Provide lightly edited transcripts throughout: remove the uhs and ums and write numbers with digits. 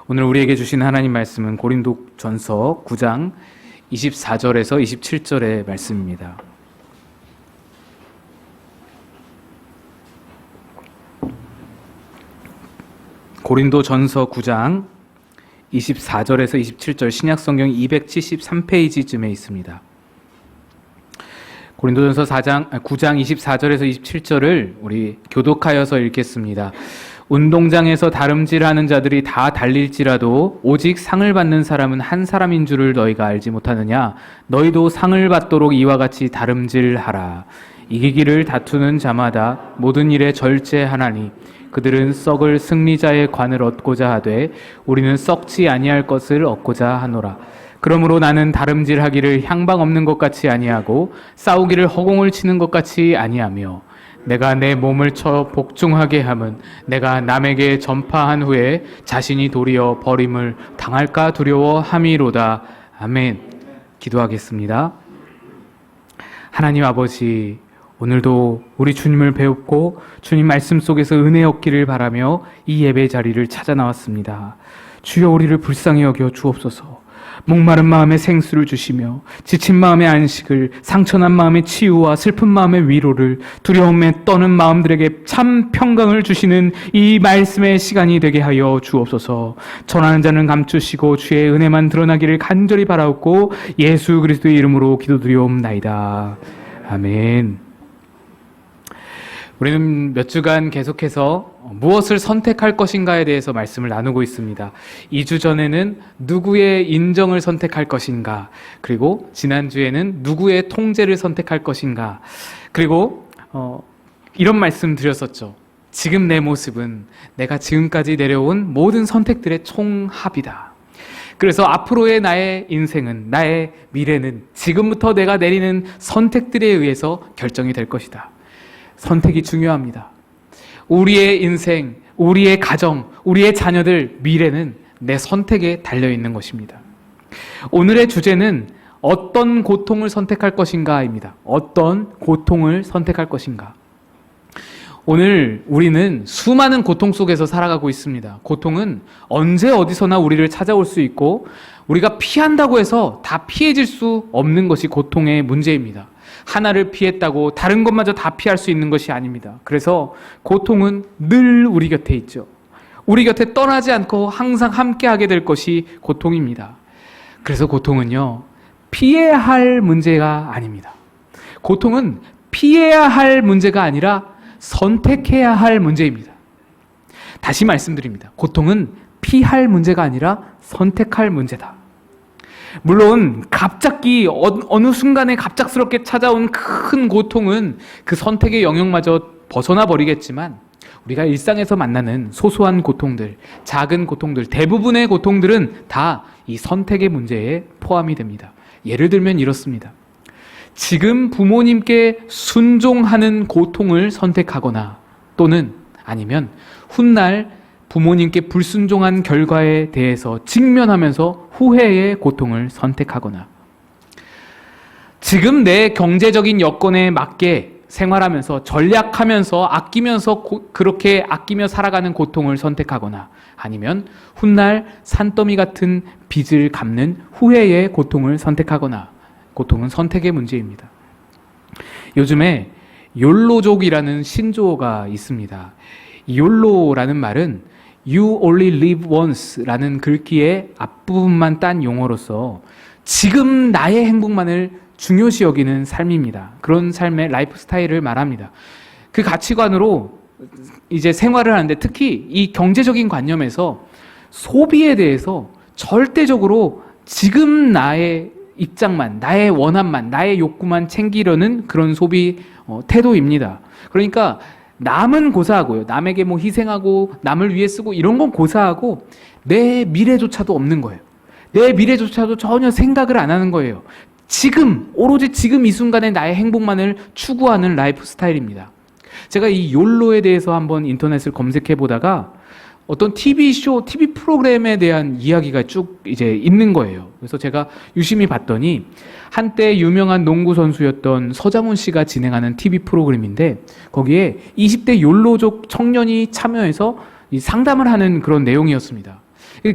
오늘 우리에게 주신 하나님 말씀은 고린도전서 9장 24절에서 27절의 말씀입니다. 고린도전서 9장 24절에서 27절 신약성경 273페이지쯤에 있습니다. 고린도전서 9장 24절에서 27절을 우리 교독하여서 읽겠습니다. 운동장에서 다름질하는 자들이 다 달릴지라도 오직 상을 받는 사람은 한 사람인 줄을 너희가 알지 못하느냐? 너희도 상을 받도록 이와 같이 다름질하라. 이기기를 다투는 자마다 모든 일에 절제하나니 그들은 썩을 승리자의 관을 얻고자 하되 우리는 썩지 아니할 것을 얻고자 하노라. 그러므로 나는 다름질하기를 향방 없는 것 같이 아니하고 싸우기를 허공을 치는 것 같이 아니하며 내가 내 몸을 쳐 복종하게 함은 내가 남에게 전파한 후에 자신이 도리어 버림을 당할까 두려워함이로다. 아멘. 기도하겠습니다. 하나님 아버지, 오늘도 우리 주님을 배웁고 주님 말씀 속에서 은혜 얻기를 바라며 이 예배 자리를 찾아 나왔습니다. 주여, 우리를 불쌍히 여겨 주옵소서. 목마른 마음에 생수를 주시며 지친 마음의 안식을, 상처난 마음의 치유와 슬픈 마음의 위로를, 두려움에 떠는 마음들에게 참 평강을 주시는 이 말씀의 시간이 되게 하여 주옵소서. 전하는 자는 감추시고 주의 은혜만 드러나기를 간절히 바라옵고 예수 그리스도의 이름으로 기도드리옵나이다. 아멘. 우리는 몇 주간 계속해서 무엇을 선택할 것인가에 대해서 말씀을 나누고 있습니다. 2주 전에는 누구의 인정을 선택할 것인가, 그리고 지난주에는 누구의 통제를 선택할 것인가, 그리고 이런 말씀 드렸었죠. 지금 내 모습은 내가 지금까지 내려온 모든 선택들의 총합이다. 그래서 앞으로의 나의 인생은, 나의 미래는 지금부터 내가 내리는 선택들에 의해서 결정이 될 것이다. 선택이 중요합니다. 우리의 인생, 우리의 가정, 우리의 자녀들 미래는 내 선택에 달려있는 것입니다. 오늘의 주제는 어떤 고통을 선택할 것인가입니다. 어떤 고통을 선택할 것인가. 오늘 우리는 수많은 고통 속에서 살아가고 있습니다. 고통은 언제 어디서나 우리를 찾아올 수 있고 우리가 피한다고 해서 다 피해질 수 없는 것이 고통의 문제입니다. 하나를 피했다고 다른 것마저 다 피할 수 있는 것이 아닙니다. 그래서 고통은 늘 우리 곁에 있죠. 우리 곁에 떠나지 않고 항상 함께하게 될 것이 고통입니다. 그래서 고통은요, 피해야 할 문제가 아닙니다. 고통은 피해야 할 문제가 아니라 선택해야 할 문제입니다. 다시 말씀드립니다. 고통은 피할 문제가 아니라 선택할 문제다. 물론 갑자기 어느 순간에 갑작스럽게 찾아온 큰 고통은 그 선택의 영역마저 벗어나 버리겠지만 우리가 일상에서 만나는 소소한 고통들, 작은 고통들, 대부분의 고통들은 다 이 선택의 문제에 포함이 됩니다. 예를 들면 이렇습니다. 지금 부모님께 순종하는 고통을 선택하거나 또는 아니면 훗날 부모님께 불순종한 결과에 대해서 직면하면서 후회의 고통을 선택하거나, 지금 내 경제적인 여건에 맞게 생활하면서 전략하면서 아끼면서 그렇게 아끼며 살아가는 고통을 선택하거나, 아니면 훗날 산더미 같은 빚을 갚는 후회의 고통을 선택하거나, 고통은 선택의 문제입니다. 요즘에 욜로족이라는 신조어가 있습니다. 욜로라는 말은 You only live once라는 글귀의 앞부분만 딴 용어로서 지금 나의 행복만을 중요시 여기는 삶입니다. 그런 삶의 라이프 스타일을 말합니다. 그 가치관으로 이제 생활을 하는데, 특히 이 경제적인 관념에서 소비에 대해서 절대적으로 지금 나의 입장만, 나의 원함만, 나의 욕구만 챙기려는 그런 소비 태도입니다. 그러니까 남은 고사하고요, 남에게 뭐 희생하고 남을 위해 쓰고 이런 건 고사하고 내 미래조차도 없는 거예요. 내 미래조차도 전혀 생각을 안 하는 거예요. 지금, 오로지 지금 이 순간에 나의 행복만을 추구하는 라이프 스타일입니다. 제가 이 욜로에 대해서 한번 인터넷을 검색해 보다가 어떤 TV쇼, TV 프로그램에 대한 이야기가 쭉 이제 있는 거예요. 그래서 제가 유심히 봤더니 한때 유명한 농구 선수였던 서장훈 씨가 진행하는 TV 프로그램인데, 거기에 20대 욜로족 청년이 참여해서 이 상담을 하는 그런 내용이었습니다.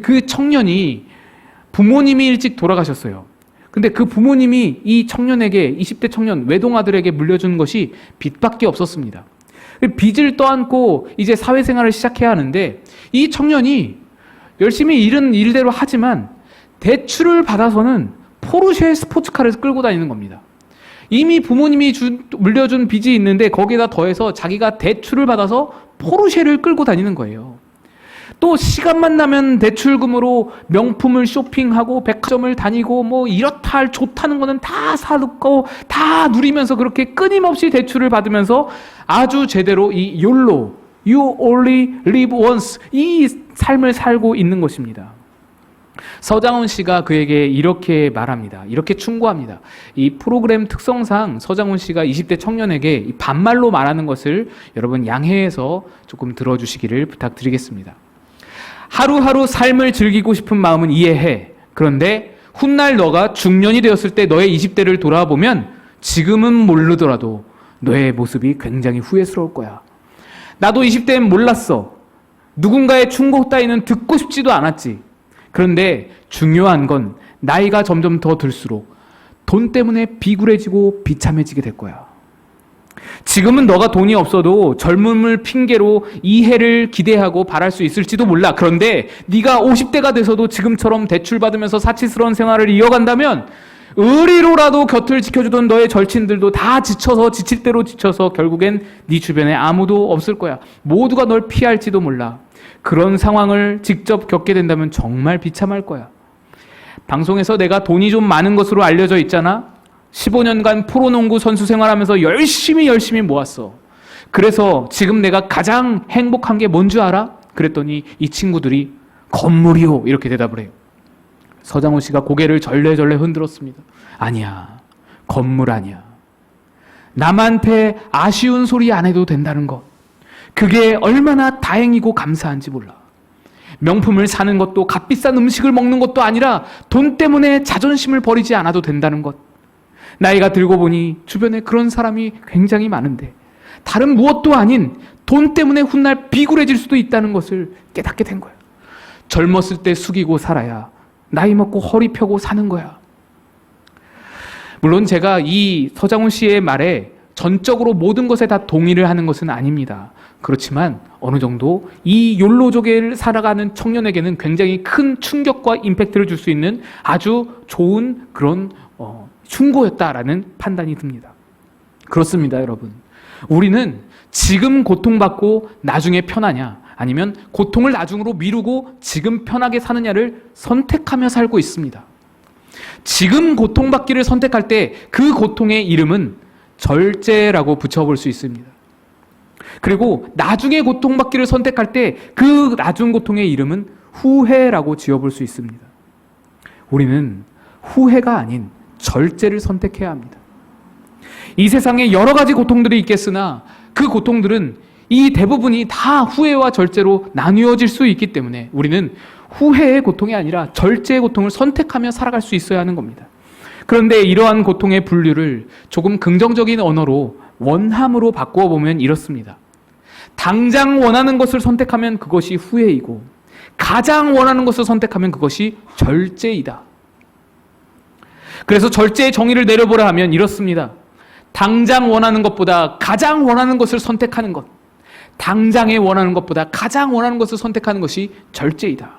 그 청년이 부모님이 일찍 돌아가셨어요. 근데 그 부모님이 이 청년에게, 20대 청년 외동아들에게 물려준 것이 빚밖에 없었습니다. 빚을 떠안고 이제 사회생활을 시작해야 하는데 이 청년이 열심히 일은 일대로 하지만 대출을 받아서는 포르쉐 스포츠카를 끌고 다니는 겁니다. 이미 부모님이 물려준 빚이 있는데 거기에다 더해서 자기가 대출을 받아서 포르쉐를 끌고 다니는 거예요. 또 시간만 나면 대출금으로 명품을 쇼핑하고 백화점을 다니고 뭐 이렇다 할 좋다는 거는 다 사놓고 다 누리면서 그렇게 끊임없이 대출을 받으면서 아주 제대로 이 YOLO, You Only Live Once, 이 삶을 살고 있는 것입니다. 서장훈 씨가 그에게 이렇게 말합니다. 이렇게 충고합니다. 이 프로그램 특성상 서장훈 씨가 20대 청년에게 반말로 말하는 것을 여러분 양해해서 조금 들어주시기를 부탁드리겠습니다. 하루하루 삶을 즐기고 싶은 마음은 이해해. 그런데 훗날 너가 중년이 되었을 때 너의 20대를 돌아보면 지금은 모르더라도 너의 모습이 굉장히 후회스러울 거야. 나도 20대엔 몰랐어. 누군가의 충고 따위는 듣고 싶지도 않았지. 그런데 중요한 건 나이가 점점 더 들수록 돈 때문에 비굴해지고 비참해지게 될 거야. 지금은 너가 돈이 없어도 젊음을 핑계로 이해를 기대하고 바랄 수 있을지도 몰라. 그런데 네가 50대가 돼서도 지금처럼 대출받으면서 사치스러운 생활을 이어간다면 의리로라도 곁을 지켜주던 너의 절친들도 다 지쳐서 지칠 대로 지쳐서 결국엔 네 주변에 아무도 없을 거야. 모두가 널 피할지도 몰라. 그런 상황을 직접 겪게 된다면 정말 비참할 거야. 방송에서 내가 돈이 좀 많은 것으로 알려져 있잖아. 15년간 프로농구 선수 생활하면서 열심히 모았어. 그래서 지금 내가 가장 행복한 게 뭔 줄 알아? 그랬더니 이 친구들이 건물이요, 이렇게 대답을 해요. 서장훈 씨가 고개를 절레절레 흔들었습니다. 아니야, 건물 아니야. 남한테 아쉬운 소리 안 해도 된다는 것, 그게 얼마나 다행이고 감사한지 몰라. 명품을 사는 것도 값비싼 음식을 먹는 것도 아니라 돈 때문에 자존심을 버리지 않아도 된다는 것. 나이가 들고 보니 주변에 그런 사람이 굉장히 많은데 다른 무엇도 아닌 돈 때문에 훗날 비굴해질 수도 있다는 것을 깨닫게 된 거야. 젊었을 때 숙이고 살아야 나이 먹고 허리 펴고 사는 거야. 물론 제가 이 서장훈 씨의 말에 전적으로 모든 것에 다 동의를 하는 것은 아닙니다. 그렇지만 어느 정도 이 욜로족을 살아가는 청년에게는 굉장히 큰 충격과 임팩트를 줄 수 있는 아주 좋은 그런 충고였다라는 판단이 듭니다. 그렇습니다, 여러분. 우리는 지금 고통받고 나중에 편하냐, 아니면 고통을 나중으로 미루고 지금 편하게 사느냐를 선택하며 살고 있습니다. 지금 고통받기를 선택할 때 그 고통의 이름은 절제라고 붙여볼 수 있습니다. 그리고 나중에 고통받기를 선택할 때 그 나중 고통의 이름은 후회라고 지어볼 수 있습니다. 우리는 후회가 아닌 절제를 선택해야 합니다. 이 세상에 여러 가지 고통들이 있겠으나 그 고통들은 이 대부분이 다 후회와 절제로 나뉘어질 수 있기 때문에 우리는 후회의 고통이 아니라 절제의 고통을 선택하며 살아갈 수 있어야 하는 겁니다. 그런데 이러한 고통의 분류를 조금 긍정적인 언어로 원함으로 바꾸어 보면 이렇습니다. 당장 원하는 것을 선택하면 그것이 후회이고 가장 원하는 것을 선택하면 그것이 절제이다. 그래서 절제의 정의를 내려보라 하면 이렇습니다. 당장 원하는 것보다 가장 원하는 것을 선택하는 것, 당장에 원하는 것보다 가장 원하는 것을 선택하는 것이 절제이다.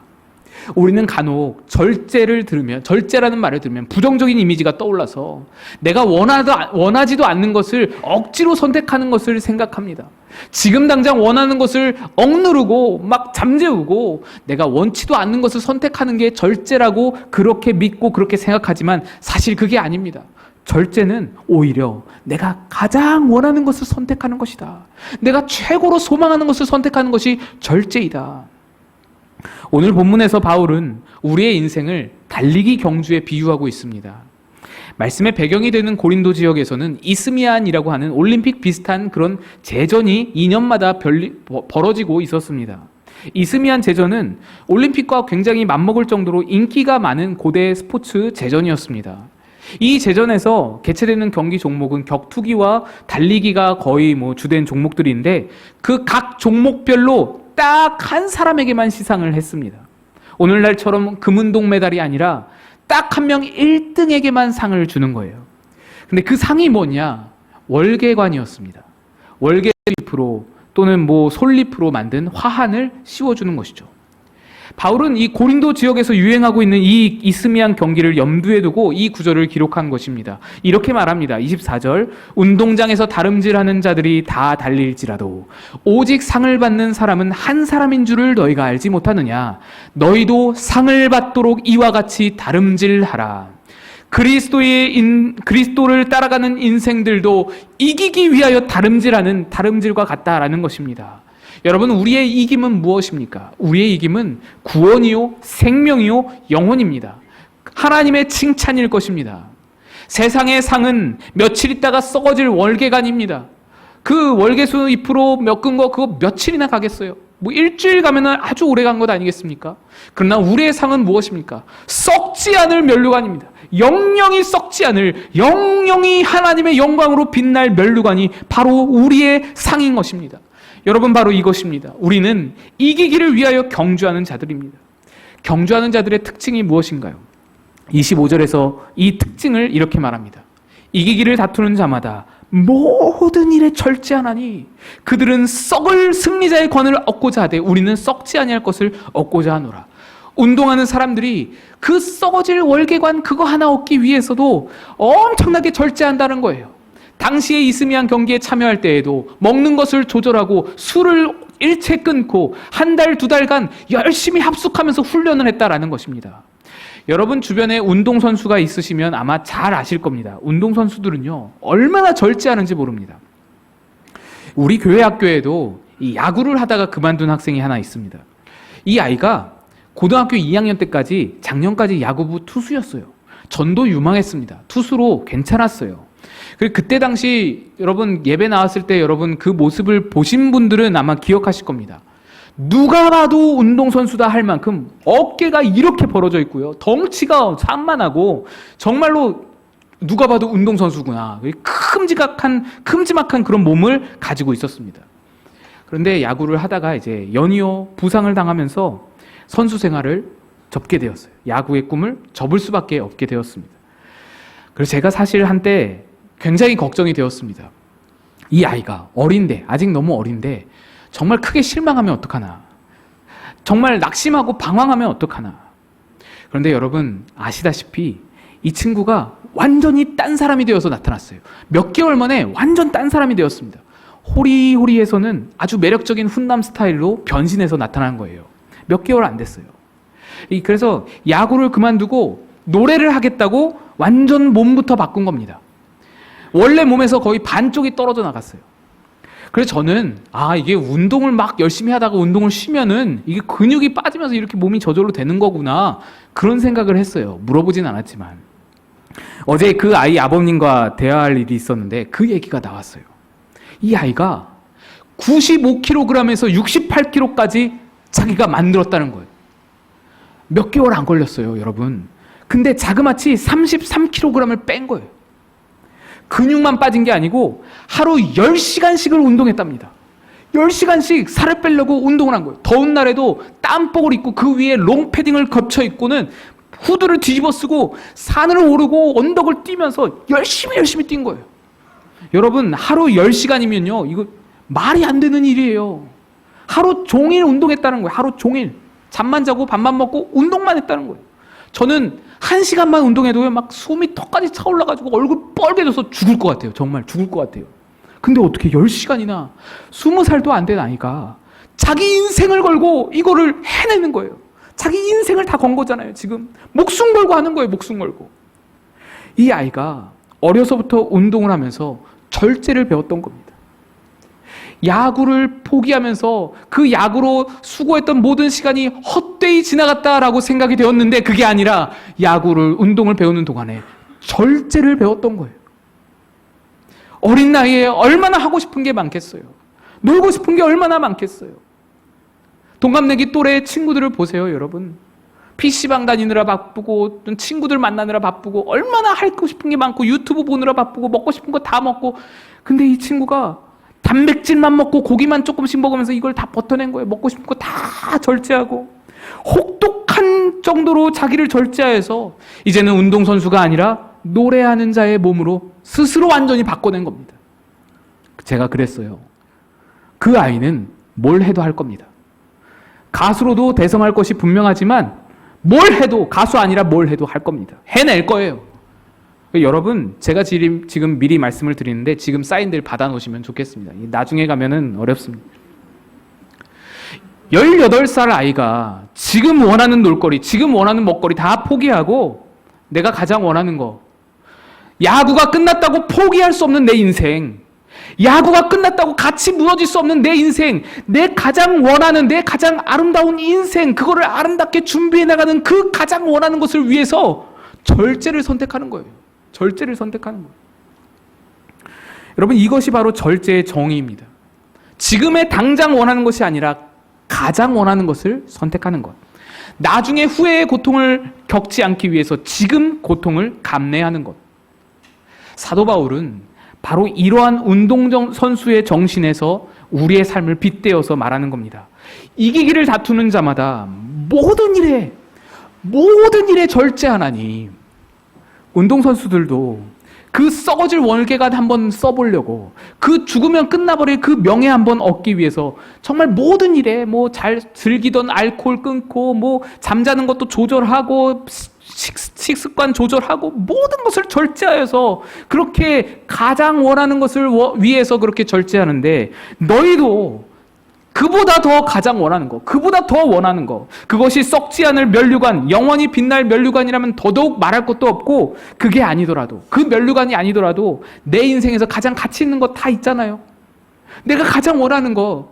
우리는 간혹 절제를 들으면, 절제라는 말을 들으면 부정적인 이미지가 떠올라서 내가 원하지도 않는 것을 억지로 선택하는 것을 생각합니다. 지금 당장 원하는 것을 억누르고 막 잠재우고 내가 원치도 않는 것을 선택하는 게 절제라고 그렇게 믿고 그렇게 생각하지만 사실 그게 아닙니다. 절제는 오히려 내가 가장 원하는 것을 선택하는 것이다. 내가 최고로 소망하는 것을 선택하는 것이 절제이다. 오늘 본문에서 바울은 우리의 인생을 달리기 경주에 비유하고 있습니다. 말씀의 배경이 되는 고린도 지역에서는 이스미안이라고 하는 올림픽 비슷한 그런 제전이 2년마다 벌어지고 있었습니다. 이스미안 제전은 올림픽과 굉장히 맞먹을 정도로 인기가 많은 고대 스포츠 제전이었습니다. 이 제전에서 개최되는 경기 종목은 격투기와 달리기가 거의 주된 종목들인데 그 각 종목별로 딱 한 사람에게만 시상을 했습니다. 오늘날처럼 금은동 메달이 아니라 딱 한 명 1등에게만 상을 주는 거예요. 근데 그 상이 뭐냐? 월계관이었습니다. 월계잎으로 또는 솔잎으로 만든 화환을 씌워주는 것이죠. 바울은 이 고린도 지역에서 유행하고 있는 이 이스미안 경기를 염두에 두고 이 구절을 기록한 것입니다. 이렇게 말합니다. 24절, 운동장에서 다름질하는 자들이 다 달릴지라도 오직 상을 받는 사람은 한 사람인 줄을 너희가 알지 못하느냐? 너희도 상을 받도록 이와 같이 다름질하라. 그리스도를 따라가는 인생들도 이기기 위하여 다름질하는 다름질과 같다라는 것입니다. 여러분, 우리의 이김은 무엇입니까? 우리의 이김은 구원이요, 생명이요, 영혼입니다. 하나님의 칭찬일 것입니다. 세상의 상은 며칠 있다가 썩어질 월계관입니다. 그 월계수 잎으로 엮은 거 그거 며칠이나 가겠어요? 일주일 가면은 아주 오래 간 것 아니겠습니까? 그러나 우리의 상은 무엇입니까? 썩지 않을 면류관입니다. 영영이 썩지 않을, 영영이 하나님의 영광으로 빛날 면류관이 바로 우리의 상인 것입니다. 여러분, 바로 이것입니다. 우리는 이기기를 위하여 경주하는 자들입니다. 경주하는 자들의 특징이 무엇인가요? 25절에서 이 특징을 이렇게 말합니다. 이기기를 다투는 자마다 모든 일에 절제하나니 그들은 썩을 승리자의 권을 얻고자 하되 우리는 썩지 아니할 것을 얻고자 하노라. 운동하는 사람들이 그 썩어질 월계관 그거 하나 얻기 위해서도 엄청나게 절제한다는 거예요. 당시에 이스미안 경기에 참여할 때에도 먹는 것을 조절하고 술을 일체 끊고 한 달, 두 달간 열심히 합숙하면서 훈련을 했다라는 것입니다. 여러분 주변에 운동선수가 있으시면 아마 잘 아실 겁니다. 운동선수들은요, 얼마나 절제하는지 모릅니다. 우리 교회 학교에도 이 야구를 하다가 그만둔 학생이 하나 있습니다. 이 아이가 고등학교 2학년 때까지 작년까지 야구부 투수였어요. 전도 유망했습니다. 투수로 괜찮았어요. 그때 당시 여러분 예배 나왔을 때 여러분 그 모습을 보신 분들은 아마 기억하실 겁니다. 누가 봐도 운동선수다 할 만큼 어깨가 이렇게 벌어져 있고요. 덩치가 산만하고 정말로 누가 봐도 운동선수구나. 큼지막한 그런 몸을 가지고 있었습니다. 그런데 야구를 하다가 이제 연이어 부상을 당하면서 선수 생활을 접게 되었어요. 야구의 꿈을 접을 수밖에 없게 되었습니다. 그래서 제가 사실 한때 굉장히 걱정이 되었습니다. 이 아이가 어린데, 아직 너무 어린데 정말 크게 실망하면 어떡하나. 정말 낙심하고 방황하면 어떡하나. 그런데 여러분 아시다시피 이 친구가 완전히 딴 사람이 되어서 나타났어요. 몇 개월 만에 완전 딴 사람이 되었습니다. 호리호리에서는 아주 매력적인 훈남 스타일로 변신해서 나타난 거예요. 몇 개월 안 됐어요. 그래서 야구를 그만두고 노래를 하겠다고 완전 몸부터 바꾼 겁니다. 원래 몸에서 거의 반쪽이 떨어져 나갔어요. 그래서 저는 이게 운동을 막 열심히 하다가 운동을 쉬면은 이게 근육이 빠지면서 이렇게 몸이 저절로 되는 거구나, 그런 생각을 했어요. 물어보진 않았지만 어제 그 아이 아버님과 대화할 일이 있었는데 그 얘기가 나왔어요. 이 아이가 95kg에서 68kg까지 자기가 만들었다는 거예요. 몇 개월 안 걸렸어요, 여러분. 근데 자그마치 33kg을 뺀 거예요. 근육만 빠진 게 아니고 하루 10시간씩을 운동했답니다. 10시간씩 살을 빼려고 운동을 한 거예요. 더운 날에도 땀복을 입고 그 위에 롱패딩을 겹쳐 입고는 후드를 뒤집어 쓰고 산을 오르고 언덕을 뛰면서 열심히 뛴 거예요. 여러분 하루 10시간이면요 이거 말이 안 되는 일이에요. 하루 종일 운동했다는 거예요. 하루 종일 잠만 자고 밥만 먹고 운동만 했다는 거예요. 저는 1시간만 운동해도요 막 숨이 턱까지 차올라가지고 얼굴 뻘개져서 죽을 것 같아요. 정말 죽을 것 같아요. 근데 어떻게 10시간이나 20살도 안 된 아이가 자기 인생을 걸고 이거를 해내는 거예요. 자기 인생을 다 건 거잖아요. 지금 목숨 걸고 하는 거예요. 목숨 걸고. 이 아이가 어려서부터 운동을 하면서 절제를 배웠던 겁니다. 야구를 포기하면서 그 야구로 수고했던 모든 시간이 헛되이 지나갔다라고 생각이 되었는데 그게 아니라 운동을 배우는 동안에 절제를 배웠던 거예요. 어린 나이에 얼마나 하고 싶은 게 많겠어요. 놀고 싶은 게 얼마나 많겠어요. 동갑내기 또래 친구들을 보세요, 여러분. PC방 다니느라 바쁘고 친구들 만나느라 바쁘고 얼마나 하고 싶은 게 많고 유튜브 보느라 바쁘고 먹고 싶은 거 다 먹고, 근데 이 친구가 단백질만 먹고 고기만 조금씩 먹으면서 이걸 다 버텨낸 거예요. 먹고 싶은 거 다 절제하고 혹독한 정도로 자기를 절제해서 이제는 운동선수가 아니라 노래하는 자의 몸으로 스스로 완전히 바꿔낸 겁니다. 제가 그랬어요. 그 아이는 뭘 해도 할 겁니다. 가수로도 대성할 것이 분명하지만 뭘 해도, 가수 아니라 뭘 해도 할 겁니다. 해낼 거예요. 여러분, 제가 지금 미리 말씀을 드리는데 지금 사인들 받아 놓으시면 좋겠습니다. 나중에 가면은 어렵습니다. 18살 아이가 지금 원하는 놀거리, 지금 원하는 먹거리 다 포기하고 내가 가장 원하는 거, 야구가 끝났다고 포기할 수 없는 내 인생, 야구가 끝났다고 같이 무너질 수 없는 내 인생, 내 가장 원하는, 내 가장 아름다운 인생, 그거를 아름답게 준비해 나가는 그 가장 원하는 것을 위해서 절제를 선택하는 거예요. 절제를 선택하는 거예요. 여러분, 이것이 바로 절제의 정의입니다. 지금의 당장 원하는 것이 아니라 가장 원하는 것을 선택하는 것. 나중에 후회의 고통을 겪지 않기 위해서 지금 고통을 감내하는 것. 사도 바울은 바로 이러한 운동선수의 정신에서 우리의 삶을 빗대어서 말하는 겁니다. 이기기를 다투는 자마다 모든 일에 절제하나니. 운동선수들도 그 썩어질 월계관 한번 써보려고, 그 죽으면 끝나버릴 그 명예 한번 얻기 위해서 정말 모든 일에 잘 즐기던 알코올 끊고 잠자는 것도 조절하고 식습관 조절하고 모든 것을 절제하여서 그렇게 가장 원하는 것을 위해서 그렇게 절제하는데, 너희도 그보다 더 가장 원하는 거, 그보다 더 원하는 거, 그것이 썩지 않을 면류관, 영원히 빛날 면류관이라면 더더욱 말할 것도 없고, 그게 아니더라도, 그 면류관이 아니더라도 내 인생에서 가장 가치 있는 거 다 있잖아요. 내가 가장 원하는 거,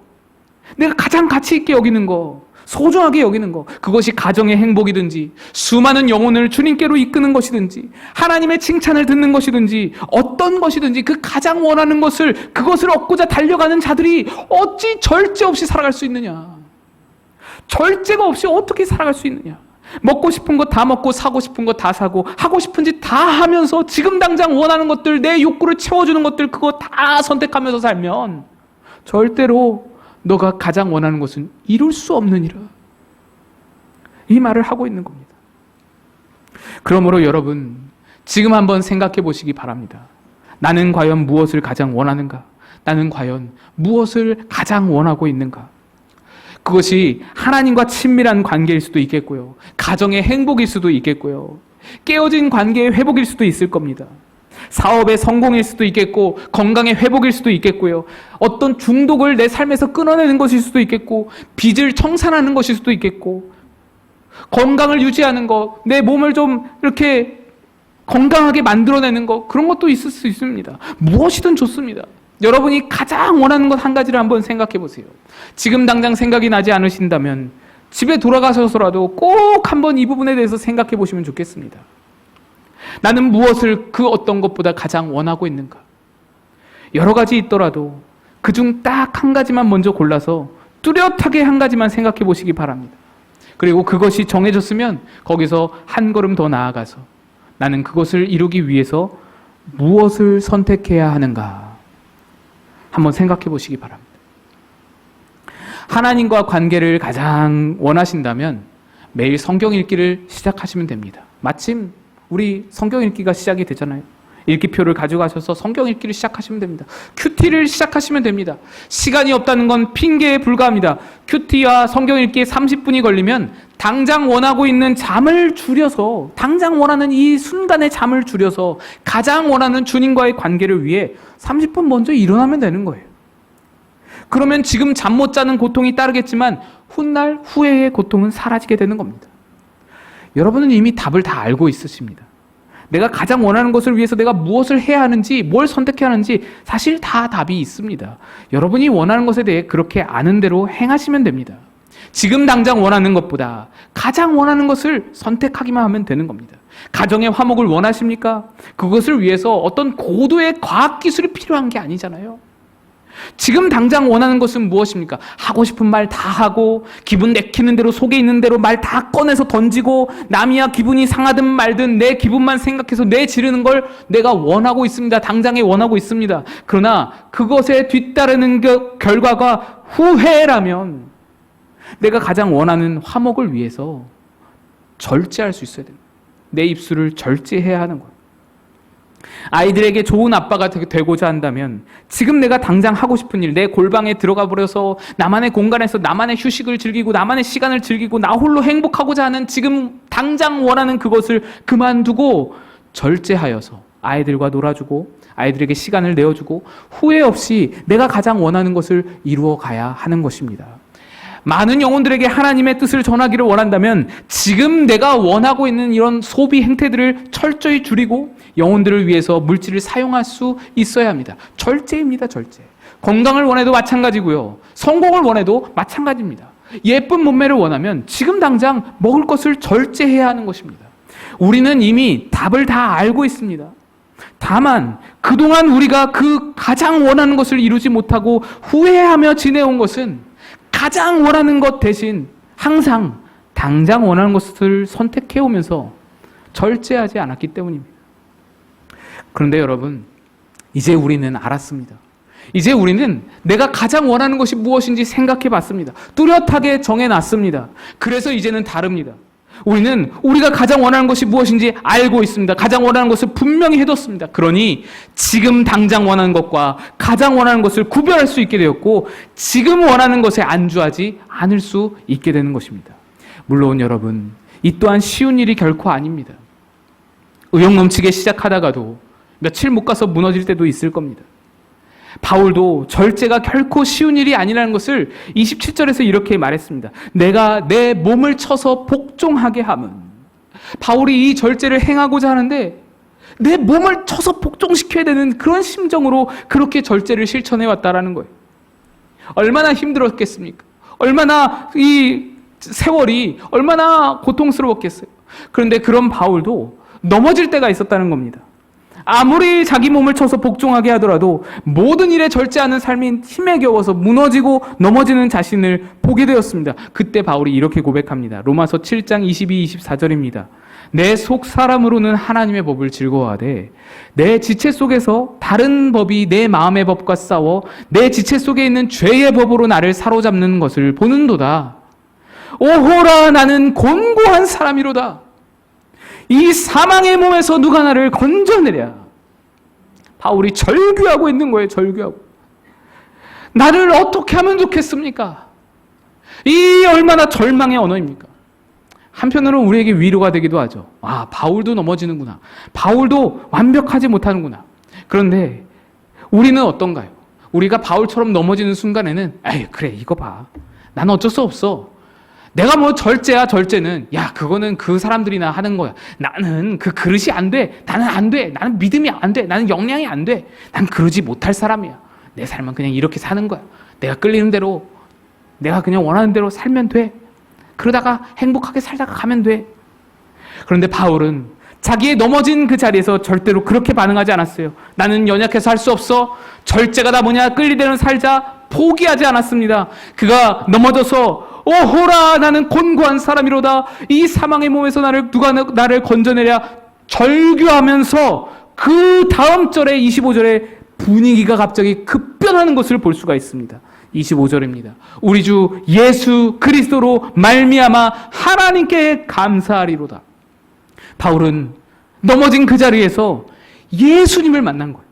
내가 가장 가치 있게 여기는 거, 소중하게 여기는 거, 그것이 가정의 행복이든지 수많은 영혼을 주님께로 이끄는 것이든지 하나님의 칭찬을 듣는 것이든지 어떤 것이든지 그 가장 원하는 것을, 그것을 얻고자 달려가는 자들이 어찌 절제 없이 살아갈 수 있느냐. 절제가 없이 어떻게 살아갈 수 있느냐. 먹고 싶은 거 다 먹고 사고 싶은 거 다 사고 하고 싶은 짓 다 하면서 지금 당장 원하는 것들, 내 욕구를 채워주는 것들, 그거 다 선택하면서 살면 절대로 너가 가장 원하는 것은 이룰 수 없느니라. 이 말을 하고 있는 겁니다. 그러므로 여러분, 지금 한번 생각해 보시기 바랍니다. 나는 과연 무엇을 가장 원하는가? 나는 과연 무엇을 가장 원하고 있는가? 그것이 하나님과 친밀한 관계일 수도 있겠고요. 가정의 행복일 수도 있겠고요. 깨어진 관계의 회복일 수도 있을 겁니다. 사업의 성공일 수도 있겠고, 건강의 회복일 수도 있겠고요. 어떤 중독을 내 삶에서 끊어내는 것일 수도 있겠고, 빚을 청산하는 것일 수도 있겠고, 건강을 유지하는 것, 내 몸을 좀 이렇게 건강하게 만들어내는 것, 그런 것도 있을 수 있습니다. 무엇이든 좋습니다. 여러분이 가장 원하는 것 한 가지를 한번 생각해 보세요. 지금 당장 생각이 나지 않으신다면 집에 돌아가셔서라도 꼭 한번 이 부분에 대해서 생각해 보시면 좋겠습니다. 나는 무엇을 그 어떤 것보다 가장 원하고 있는가? 여러 가지 있더라도 그중 딱 한 가지만 먼저 골라서 뚜렷하게 한 가지만 생각해 보시기 바랍니다. 그리고 그것이 정해졌으면 거기서 한 걸음 더 나아가서 나는 그것을 이루기 위해서 무엇을 선택해야 하는가? 한번 생각해 보시기 바랍니다. 하나님과 관계를 가장 원하신다면 매일 성경 읽기를 시작하시면 됩니다. 마침 우리 성경 읽기가 시작이 되잖아요. 읽기표를 가져가셔서 성경 읽기를 시작하시면 됩니다. 큐티를 시작하시면 됩니다. 시간이 없다는 건 핑계에 불과합니다. 큐티와 성경 읽기에 30분이 걸리면 당장 원하고 있는 잠을 줄여서, 당장 원하는 이 순간의 잠을 줄여서 가장 원하는 주님과의 관계를 위해 30분 먼저 일어나면 되는 거예요. 그러면 지금 잠 못 자는 고통이 따르겠지만 훗날 후회의 고통은 사라지게 되는 겁니다. 여러분은 이미 답을 다 알고 있으십니다. 내가 가장 원하는 것을 위해서 내가 무엇을 해야 하는지, 뭘 선택해야 하는지 사실 다 답이 있습니다. 여러분이 원하는 것에 대해 그렇게 아는 대로 행하시면 됩니다. 지금 당장 원하는 것보다 가장 원하는 것을 선택하기만 하면 되는 겁니다. 가정의 화목을 원하십니까? 그것을 위해서 어떤 고도의 과학기술이 필요한 게 아니잖아요. 지금 당장 원하는 것은 무엇입니까? 하고 싶은 말 다 하고, 기분 내키는 대로, 속에 있는 대로 말 다 꺼내서 던지고, 남이야 기분이 상하든 말든 내 기분만 생각해서 내 지르는 걸 내가 원하고 있습니다. 당장에 원하고 있습니다. 그러나 그것에 뒤따르는 결과가 후회라면, 내가 가장 원하는 화목을 위해서 절제할 수 있어야 됩니다. 내 입술을 절제해야 하는 거예요. 아이들에게 좋은 아빠가 되고자 한다면 지금 내가 당장 하고 싶은 일, 내 골방에 들어가 버려서 나만의 공간에서 나만의 휴식을 즐기고 나만의 시간을 즐기고 나 홀로 행복하고자 하는 지금 당장 원하는 그것을 그만두고 절제하여서 아이들과 놀아주고 아이들에게 시간을 내어주고 후회 없이 내가 가장 원하는 것을 이루어 가야 하는 것입니다. 많은 영혼들에게 하나님의 뜻을 전하기를 원한다면 지금 내가 원하고 있는 이런 소비 행태들을 철저히 줄이고 영혼들을 위해서 물질을 사용할 수 있어야 합니다. 절제입니다, 절제. 건강을 원해도 마찬가지고요. 성공을 원해도 마찬가지입니다. 예쁜 몸매를 원하면 지금 당장 먹을 것을 절제해야 하는 것입니다. 우리는 이미 답을 다 알고 있습니다. 다만 그동안 우리가 그 가장 원하는 것을 이루지 못하고 후회하며 지내온 것은 가장 원하는 것 대신 항상 당장 원하는 것을 선택해오면서 절제하지 않았기 때문입니다. 그런데 여러분, 이제 우리는 알았습니다. 이제 우리는 내가 가장 원하는 것이 무엇인지 생각해 봤습니다. 뚜렷하게 정해놨습니다. 그래서 이제는 다릅니다. 우리는 우리가 가장 원하는 것이 무엇인지 알고 있습니다. 가장 원하는 것을 분명히 해뒀습니다. 그러니 지금 당장 원하는 것과 가장 원하는 것을 구별할 수 있게 되었고 지금 원하는 것에 안주하지 않을 수 있게 되는 것입니다. 물론 여러분, 이 또한 쉬운 일이 결코 아닙니다. 의욕 넘치게 시작하다가도 며칠 못 가서 무너질 때도 있을 겁니다. 바울도 절제가 결코 쉬운 일이 아니라는 것을 27절에서 이렇게 말했습니다. 내가 내 몸을 쳐서 복종하게 함은. 바울이 이 절제를 행하고자 하는데 내 몸을 쳐서 복종시켜야 되는 그런 심정으로 그렇게 절제를 실천해 왔다라는 거예요. 얼마나 힘들었겠습니까? 얼마나 이 세월이 얼마나 고통스러웠겠어요. 그런데 그런 바울도 넘어질 때가 있었다는 겁니다. 아무리 자기 몸을 쳐서 복종하게 하더라도 모든 일에 절제하는 삶이 힘에 겨워서 무너지고 넘어지는 자신을 보게 되었습니다. 그때 바울이 이렇게 고백합니다. 로마서 7장 22, 24절입니다. 내 속 사람으로는 하나님의 법을 즐거워하되 내 지체 속에서 다른 법이 내 마음의 법과 싸워 내 지체 속에 있는 죄의 법으로 나를 사로잡는 것을 보는도다. 오호라, 나는 곤고한 사람이로다. 이 사망의 몸에서 누가 나를 건져내랴. 바울이 절규하고 있는 거예요. 절규하고. 나를 어떻게 하면 좋겠습니까? 이 얼마나 절망의 언어입니까? 한편으로는 우리에게 위로가 되기도 하죠. 아, 바울도 넘어지는구나. 바울도 완벽하지 못하는구나. 그런데 우리는 어떤가요? 우리가 바울처럼 넘어지는 순간에는 에이, 그래, 이거 봐. 나는 어쩔 수 없어. 내가 뭐 절제야, 절제는. 야, 그거는 그 사람들이나 하는 거야. 나는 그 그릇이 안 돼. 나는 안 돼. 나는 믿음이 안 돼. 나는 역량이 안 돼. 난 그러지 못할 사람이야. 내 삶은 그냥 이렇게 사는 거야. 내가 끌리는 대로, 내가 그냥 원하는 대로 살면 돼. 그러다가 행복하게 살다가 가면 돼. 그런데 바울은 자기의 넘어진 그 자리에서 절대로 그렇게 반응하지 않았어요. 나는 연약해서 할 수 없어. 절제가 다 뭐냐? 끌리대로 살자. 포기하지 않았습니다. 그가 넘어져서 오호라, 나는 곤고한 사람이로다. 이 사망의 몸에서 누가 나를 건져내랴. 절규하면서 그 다음 절에 25절에 분위기가 갑자기 급변하는 것을 볼 수가 있습니다. 25절입니다. 우리 주 예수 그리스도로 말미암아 하나님께 감사하리로다. 바울은 넘어진 그 자리에서 예수님을 만난 거예요.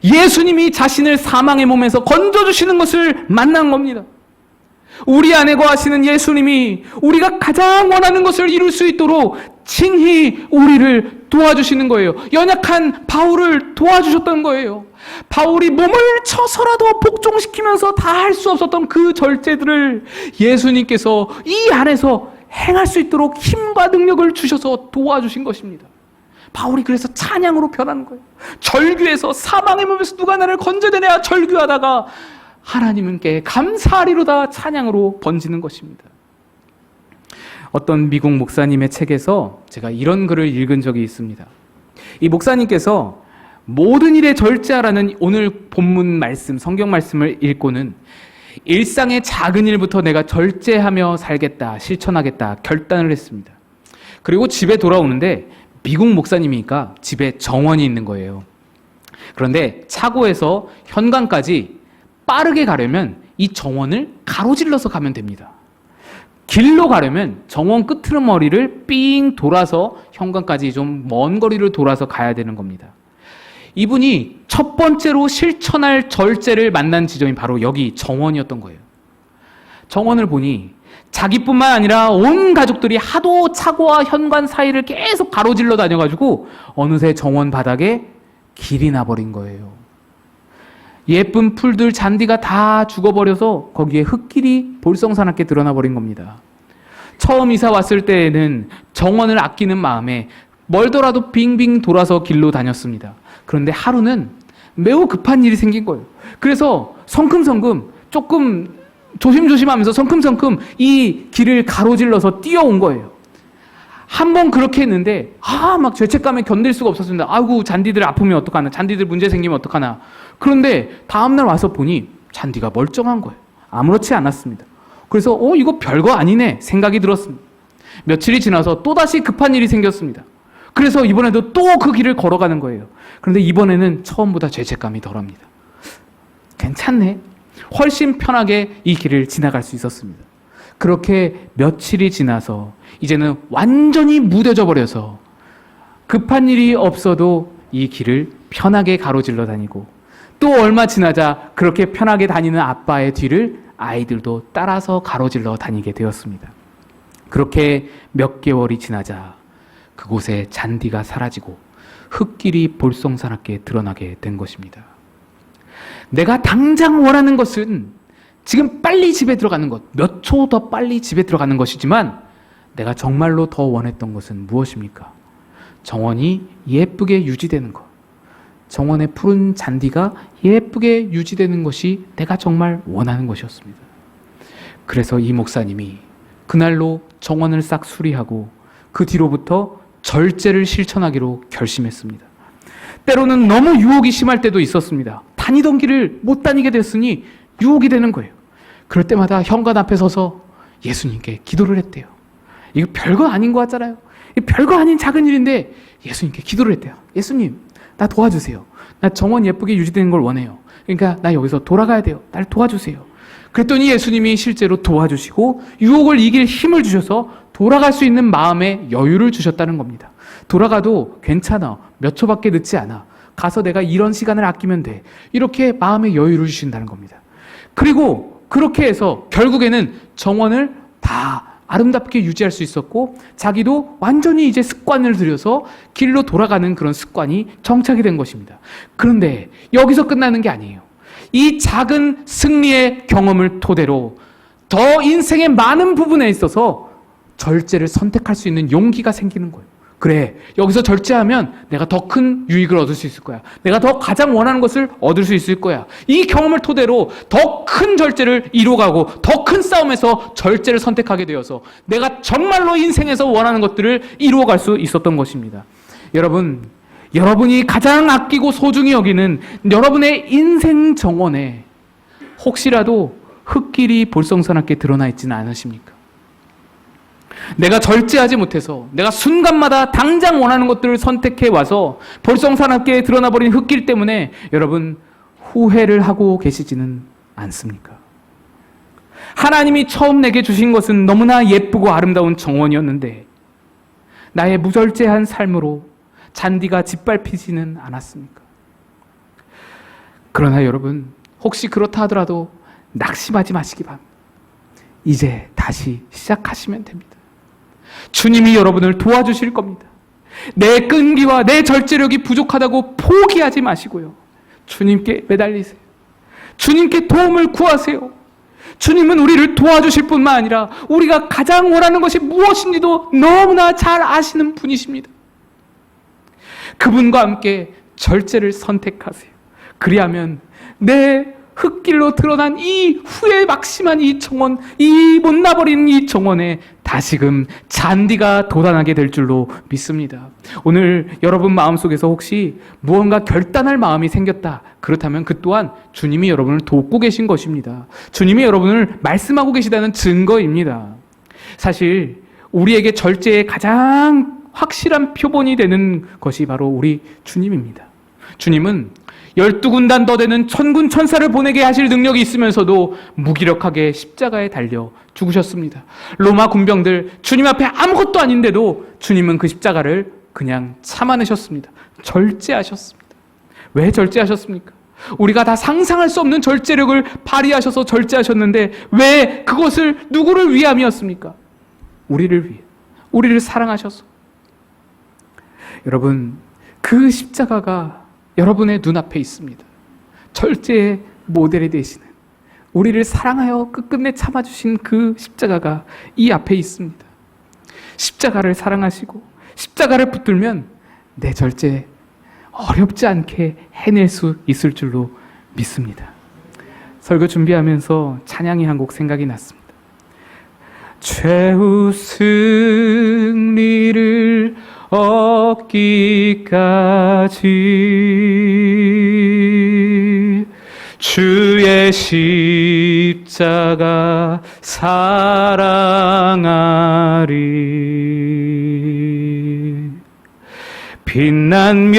예수님이 자신을 사망의 몸에서 건져주시는 것을 만난 겁니다. 우리 안에 거하시는 예수님이 우리가 가장 원하는 것을 이룰 수 있도록 친히 우리를 도와주시는 거예요. 연약한 바울을 도와주셨던 거예요. 바울이 몸을 쳐서라도 복종시키면서 다 할 수 없었던 그 절제들을 예수님께서 이 안에서 행할 수 있도록 힘과 능력을 주셔서 도와주신 것입니다. 바울이 그래서 찬양으로 변하는 거예요. 절규에서 사망의 몸에서 누가 나를 건져내냐 절규하다가 하나님께 감사하리로다 찬양으로 번지는 것입니다. 어떤 미국 목사님의 책에서 제가 이런 글을 읽은 적이 있습니다. 이 목사님께서 모든 일에 절제하라는 오늘 본문 말씀, 성경 말씀을 읽고는 일상의 작은 일부터 내가 절제하며 살겠다, 실천하겠다 결단을 했습니다. 그리고 집에 돌아오는데 미국 목사님이니까 집에 정원이 있는 거예요. 그런데 차고에서 현관까지 빠르게 가려면 이 정원을 가로질러서 가면 됩니다. 길로 가려면 정원 끄트머리를 삥 돌아서 현관까지 좀 먼 거리를 돌아서 가야 되는 겁니다. 이분이 첫 번째로 실천할 절제를 만난 지점이 바로 여기 정원이었던 거예요. 정원을 보니 자기뿐만 아니라 온 가족들이 하도 차고와 현관 사이를 계속 가로질러 다녀가지고 어느새 정원 바닥에 길이 나버린 거예요. 예쁜 풀들, 잔디가 다 죽어버려서 거기에 흙길이 볼썽사납게 드러나 버린 겁니다. 처음 이사 왔을 때에는 정원을 아끼는 마음에 멀더라도 빙빙 돌아서 길로 다녔습니다. 그런데 하루는 매우 급한 일이 생긴 거예요. 그래서 성큼성큼 조금 조심조심하면서 성큼성큼 이 길을 가로질러서 뛰어온 거예요. 한 번 그렇게 했는데 막 죄책감에 견딜 수가 없었습니다. 아이고, 잔디들 아프면 어떡하나, 잔디들 문제 생기면 어떡하나. 그런데 다음날 와서 보니 잔디가 멀쩡한 거예요. 아무렇지 않았습니다. 그래서 이거 별거 아니네 생각이 들었습니다. 며칠이 지나서 또다시 급한 일이 생겼습니다. 그래서 이번에도 또 그 길을 걸어가는 거예요. 그런데 이번에는 처음보다 죄책감이 덜합니다. 괜찮네. 훨씬 편하게 이 길을 지나갈 수 있었습니다. 그렇게 며칠이 지나서 이제는 완전히 무뎌져 버려서 급한 일이 없어도 이 길을 편하게 가로질러 다니고, 또 얼마 지나자 그렇게 편하게 다니는 아빠의 뒤를 아이들도 따라서 가로질러 다니게 되었습니다. 그렇게 몇 개월이 지나자 그곳에 잔디가 사라지고 흙길이 볼썽사납게 드러나게 된 것입니다. 내가 당장 원하는 것은 지금 빨리 집에 들어가는 것, 몇 초 더 빨리 집에 들어가는 것이지만 내가 정말로 더 원했던 것은 무엇입니까? 정원이 예쁘게 유지되는 것, 정원의 푸른 잔디가 예쁘게 유지되는 것이 내가 정말 원하는 것이었습니다. 그래서 이 목사님이 그날로 정원을 싹 수리하고 그 뒤로부터 절제를 실천하기로 결심했습니다. 때로는 너무 유혹이 심할 때도 있었습니다. 다니던 길을 못 다니게 됐으니 유혹이 되는 거예요. 그럴 때마다 현관 앞에 서서 예수님께 기도를 했대요. 이거 별거 아닌 것 같잖아요. 별거 아닌 작은 일인데 예수님께 기도를 했대요. 예수님, 나 도와주세요. 나 정원 예쁘게 유지되는 걸 원해요. 그러니까 나 여기서 돌아가야 돼요. 날 도와주세요. 그랬더니 예수님이 실제로 도와주시고 유혹을 이길 힘을 주셔서 돌아갈 수 있는 마음의 여유를 주셨다는 겁니다. 돌아가도 괜찮아. 몇 초밖에 늦지 않아. 가서 내가 이런 시간을 아끼면 돼. 이렇게 마음의 여유를 주신다는 겁니다. 그리고 그렇게 해서 결국에는 정원을 다 아름답게 유지할 수 있었고, 자기도 완전히 이제 습관을 들여서 길로 돌아가는 그런 습관이 정착이 된 것입니다. 그런데 여기서 끝나는 게 아니에요. 이 작은 승리의 경험을 토대로 더 인생의 많은 부분에 있어서 절제를 선택할 수 있는 용기가 생기는 거예요. 그래, 여기서 절제하면 내가 더 큰 유익을 얻을 수 있을 거야. 내가 더 가장 원하는 것을 얻을 수 있을 거야. 이 경험을 토대로 더 큰 절제를 이루어가고 더 큰 싸움에서 절제를 선택하게 되어서 내가 정말로 인생에서 원하는 것들을 이루어갈 수 있었던 것입니다. 여러분, 여러분이 가장 아끼고 소중히 여기는 여러분의 인생 정원에 혹시라도 흙길이 볼썽사납게 드러나 있지는 않으십니까? 내가 절제하지 못해서 내가 순간마다 당장 원하는 것들을 선택해 와서 볼썽사납게 드러나버린 흙길 때문에 여러분 후회를 하고 계시지는 않습니까? 하나님이 처음 내게 주신 것은 너무나 예쁘고 아름다운 정원이었는데 나의 무절제한 삶으로 잔디가 짓밟히지는 않았습니까? 그러나 여러분, 혹시 그렇다 하더라도 낙심하지 마시기 바랍니다. 이제 다시 시작하시면 됩니다. 주님이 여러분을 도와주실 겁니다. 내 끈기와 내 절제력이 부족하다고 포기하지 마시고요. 주님께 매달리세요. 주님께 도움을 구하세요. 주님은 우리를 도와주실 뿐만 아니라 우리가 가장 원하는 것이 무엇인지도 너무나 잘 아시는 분이십니다. 그분과 함께 절제를 선택하세요. 그리하면 내 흙길로 드러난 이 후회 막심한 이 정원, 이 못나버린 이 정원에 다시금 잔디가 돋아나게 될 줄로 믿습니다. 오늘 여러분 마음속에서 혹시 무언가 결단할 마음이 생겼다. 그렇다면 그 또한 주님이 여러분을 돕고 계신 것입니다. 주님이 여러분을 말씀하고 계시다는 증거입니다. 사실 우리에게 절제의 가장 확실한 표본이 되는 것이 바로 우리 주님입니다. 주님은 12군단 더 되는 천군 천사를 보내게 하실 능력이 있으면서도 무기력하게 십자가에 달려 죽으셨습니다. 로마 군병들 주님 앞에 아무것도 아닌데도 주님은 그 십자가를 그냥 참아내셨습니다. 절제하셨습니다. 왜 절제하셨습니까? 우리가 다 상상할 수 없는 절제력을 발휘하셔서 절제하셨는데 왜 그것을 누구를 위함이었습니까? 우리를 위해, 우리를 사랑하셔서. 여러분, 그 십자가가 여러분의 눈앞에 있습니다. 절제의 모델이 되시는, 우리를 사랑하여 끝끝내 참아주신 그 십자가가 이 앞에 있습니다. 십자가를 사랑하시고 십자가를 붙들면 내 절제 어렵지 않게 해낼 수 있을 줄로 믿습니다. 설교 준비하면서 찬양이 한 곡 생각이 났습니다. 최후 승리를 얻기까지 주의 십자가 사랑하리. 빛난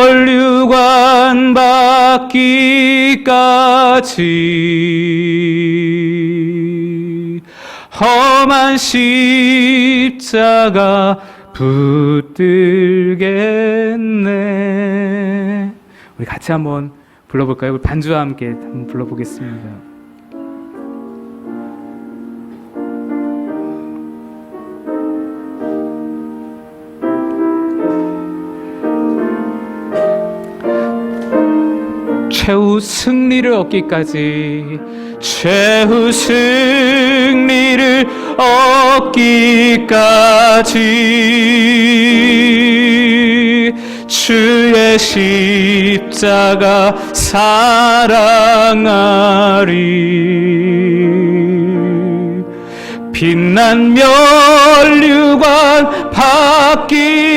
면류관 받기까지 험한 십자가 붙들겠네. 우리 같이 한번 불러볼까요? 우리 반주와 함께 한번 불러보겠습니다. 최후 승리를 얻기까지, 최후 승리를 얻기까지 주의 십자가 사랑하리. 빛난 면류관 받기까지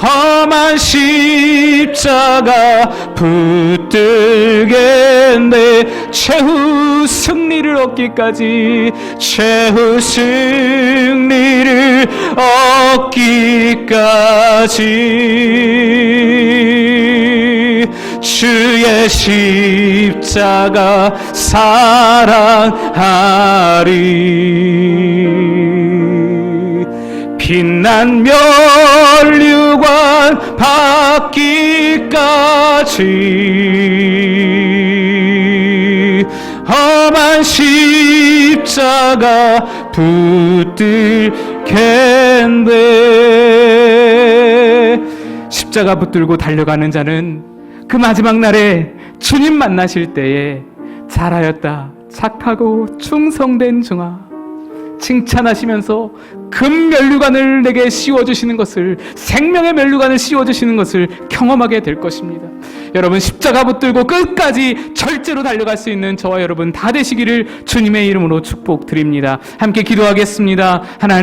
험한 십자가 붙들겠네. 최후 승리를 얻기까지, 최후 승리를 얻기까지 주의 십자가 사랑하리. 빛난 면류관 받기까지 험한 십자가 붙들겠네. 십자가 붙들고 달려가는 자는 그 마지막 날에 주님 만나실 때에 잘하였다 착하고 충성된 종아 칭찬하시면서 금 면류관을 내게 씌워주시는 것을, 생명의 면류관을 씌워주시는 것을 경험하게 될 것입니다. 여러분, 십자가 붙들고 끝까지 절제로 달려갈 수 있는 저와 여러분 다 되시기를 주님의 이름으로 축복드립니다. 함께 기도하겠습니다. 하나님